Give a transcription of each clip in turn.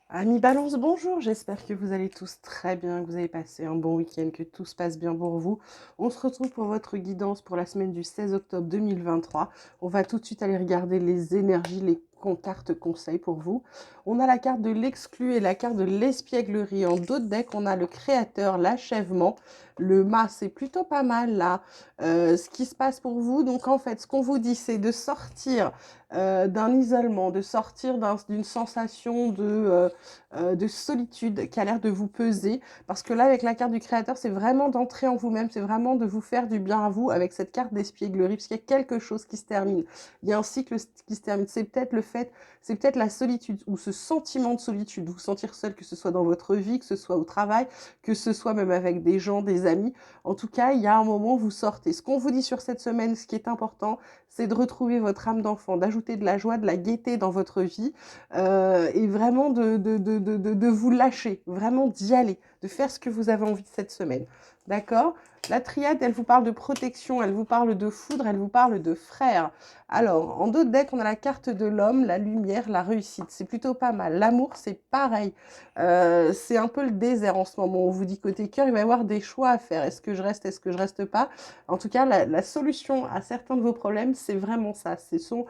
Amis Balance, bonjour, j'espère que vous allez tous très bien, que vous avez passé un bon week-end, que tout se passe bien pour vous. On se retrouve pour votre guidance pour la semaine du 16 octobre 2023. On va tout de suite aller regarder les énergies, les cartes conseils pour vous. On a la carte de l'exclu et la carte de l'espièglerie. En dos de deck, on a le créateur, l'achèvement, le mât. C'est plutôt pas mal là, ce qui se passe pour vous. Donc en fait, ce qu'on vous dit, c'est de sortir d'un isolement, de sortir d'une sensation de solitude qui a l'air de vous peser. Parce que là, avec la carte du créateur, c'est vraiment d'entrer en vous-même, c'est vraiment de vous faire du bien à vous avec cette carte d'espièglerie, parce qu'il y a quelque chose qui se termine. Il y a un cycle qui se termine. C'est peut-être la solitude ou ce sentiment de solitude, vous sentir seul, que ce soit dans votre vie, que ce soit au travail, que ce soit même avec des gens, des amis. En tout cas, il y a un moment où vous sortez. Ce qu'on vous dit sur cette semaine, ce qui est important, c'est de retrouver votre âme d'enfant, d'ajouter de la joie, de la gaieté dans votre vie et vraiment de vous lâcher, vraiment d'y aller, de faire ce que vous avez envie cette semaine. D'accord? La triade, elle vous parle de protection, elle vous parle de foudre, elle vous parle de frère. Alors, en dos de deck, on a la carte de l'homme, la lumière, la réussite. C'est plutôt pas mal. L'amour, c'est pareil. C'est un peu le désert en ce moment. On vous dit côté cœur, il va y avoir des choix à faire. Est-ce que je reste, est-ce que je reste pas? En tout cas, la solution à certains de vos problèmes, c'est vraiment ça. Ce sont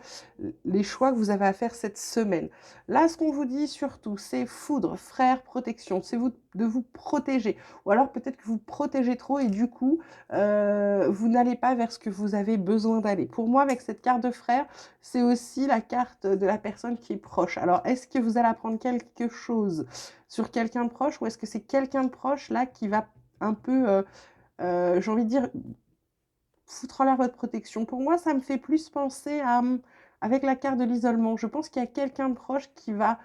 les choix que vous avez à faire cette semaine. Là, ce qu'on vous dit surtout, c'est foudre, frère, protection. C'est vous de vous protéger. Ou alors peut-être que vous protégez trop et du coup, vous n'allez pas vers ce que vous avez besoin d'aller. Pour moi, avec cette carte de frère, c'est aussi la carte de la personne qui est proche. Alors, est-ce que vous allez apprendre quelque chose sur quelqu'un de proche ou est-ce que c'est quelqu'un de proche là qui va un peu, j'ai envie de dire, foutre en l'air votre protection. Pour moi, ça me fait plus penser à, avec la carte de l'isolement. Je pense qu'il y a quelqu'un de proche qui va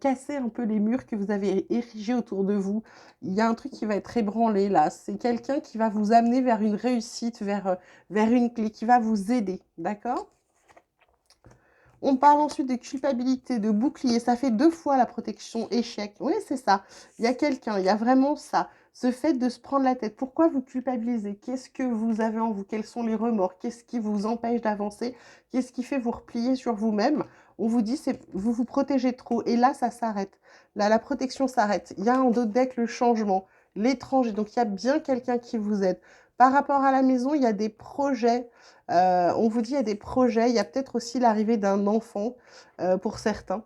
casser un peu les murs que vous avez érigés autour de vous. Il y a un truc qui va être ébranlé là. C'est quelqu'un qui va vous amener vers une réussite, vers une clé, qui va vous aider. D'accord? On parle ensuite de culpabilité, de bouclier. Ça fait deux fois la protection échec. Oui, c'est ça. Il y a quelqu'un, il y a vraiment ça. Ce fait de se prendre la tête. Pourquoi vous culpabilisez? Qu'est-ce que vous avez en vous? Quels sont les remords? Qu'est-ce qui vous empêche d'avancer? Qu'est-ce qui fait vous replier sur vous-même? On vous dit, c'est vous vous protégez trop. Et là, ça s'arrête. Là, la protection s'arrête. Il y a en dos de deck le changement, l'étranger. Donc, il y a bien quelqu'un qui vous aide. Par rapport à la maison, il y a des projets on vous dit il y a des projets, il y a peut-être aussi l'arrivée d'un enfant pour certains,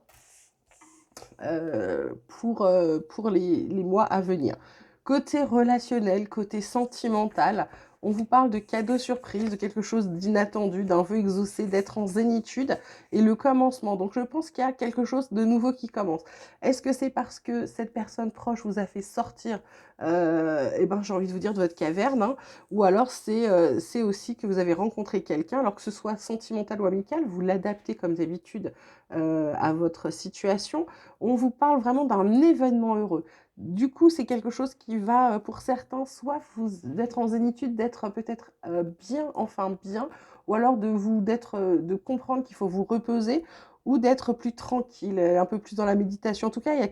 pour les mois à venir. Côté relationnel, côté sentimental, on vous parle de cadeaux surprises, de quelque chose d'inattendu, d'un vœu exaucé, d'être en zénitude et le commencement. Donc je pense qu'il y a quelque chose de nouveau qui commence. Est-ce que c'est parce que cette personne proche vous a fait sortir, eh ben, j'ai envie de vous dire, de votre caverne, hein, ou alors c'est aussi que vous avez rencontré quelqu'un, alors que ce soit sentimental ou amical, vous l'adaptez comme d'habitude à votre situation. On vous parle vraiment d'un événement heureux. Du coup, c'est quelque chose qui va, pour certains, soit vous d'être en zénitude, d'être peut-être bien, enfin bien, ou alors de comprendre qu'il faut vous reposer, ou d'être plus tranquille, un peu plus dans la méditation. En tout cas, il y a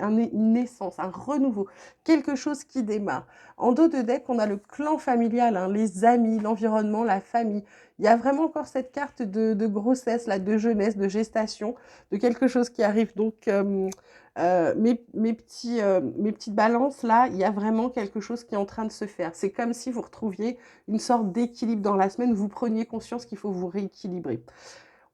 une naissance, un renouveau, quelque chose qui démarre. En dos de deck, on a le clan familial, hein, les amis, l'environnement, la famille. Il y a vraiment encore cette carte de grossesse, là, de jeunesse, de gestation, de quelque chose qui arrive. Donc, mes petites balances, là, il y a vraiment quelque chose qui est en train de se faire. C'est comme si vous retrouviez une sorte d'équilibre dans la semaine, vous preniez conscience qu'il faut vous rééquilibrer.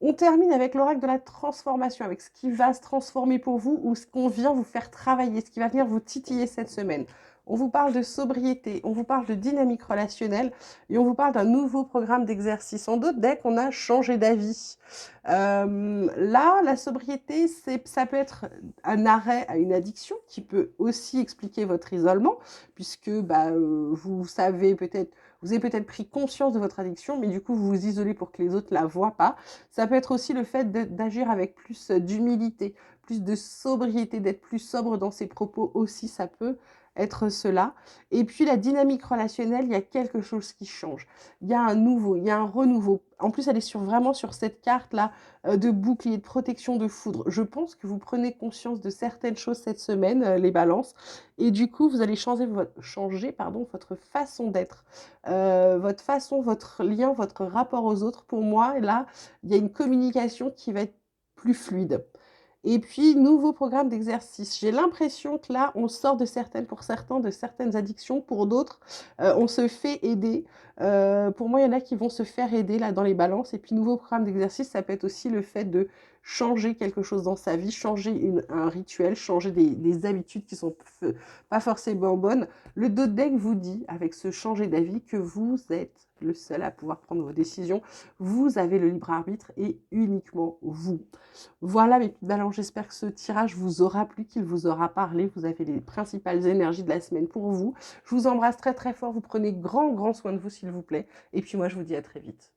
On termine avec l'oracle de la transformation, avec ce qui va se transformer pour vous ou ce qu'on vient vous faire travailler, ce qui va venir vous titiller cette semaine. On vous parle de sobriété, on vous parle de dynamique relationnelle et on vous parle d'un nouveau programme d'exercice. En d'autres decks, on a changé d'avis. Là, la sobriété, ça peut être un arrêt à une addiction qui peut aussi expliquer votre isolement, puisque bah, vous savez peut-être, vous avez peut-être pris conscience de votre addiction, mais du coup, vous vous isolez pour que les autres la voient pas. Ça peut être aussi le fait d'agir avec plus d'humilité, plus de sobriété, d'être plus sobre dans ses propos aussi, ça peut être cela. Et puis la dynamique relationnelle, il y a quelque chose qui change. Il y a un nouveau, il y a un renouveau. En plus, elle est vraiment sur cette carte-là de bouclier, de protection, de foudre. Je pense que vous prenez conscience de certaines choses cette semaine, les balances, et du coup, vous allez changer pardon, votre façon d'être, votre façon, votre lien, votre rapport aux autres. Pour moi, là, il y a une communication qui va être plus fluide. Et puis, nouveau programme d'exercice. J'ai l'impression que là, on sort de certaines, pour certains, de certaines addictions. Pour d'autres, on se fait aider. Pour moi, il y en a qui vont se faire aider là dans les balances. Et puis, nouveau programme d'exercice, ça peut être aussi le fait de changer quelque chose dans sa vie, changer un rituel, changer des habitudes qui sont pas forcément bonnes. Le dos de deck vous dit, avec ce changer d'avis, que vous êtes le seul à pouvoir prendre vos décisions. Vous avez le libre arbitre et uniquement vous. Voilà mes petites balances, j'espère que ce tirage vous aura plu, qu'il vous aura parlé. Vous avez les principales énergies de la semaine pour vous. Je vous embrasse très très fort, vous prenez grand soin de vous s'il vous plaît. Et puis moi je vous dis à très vite.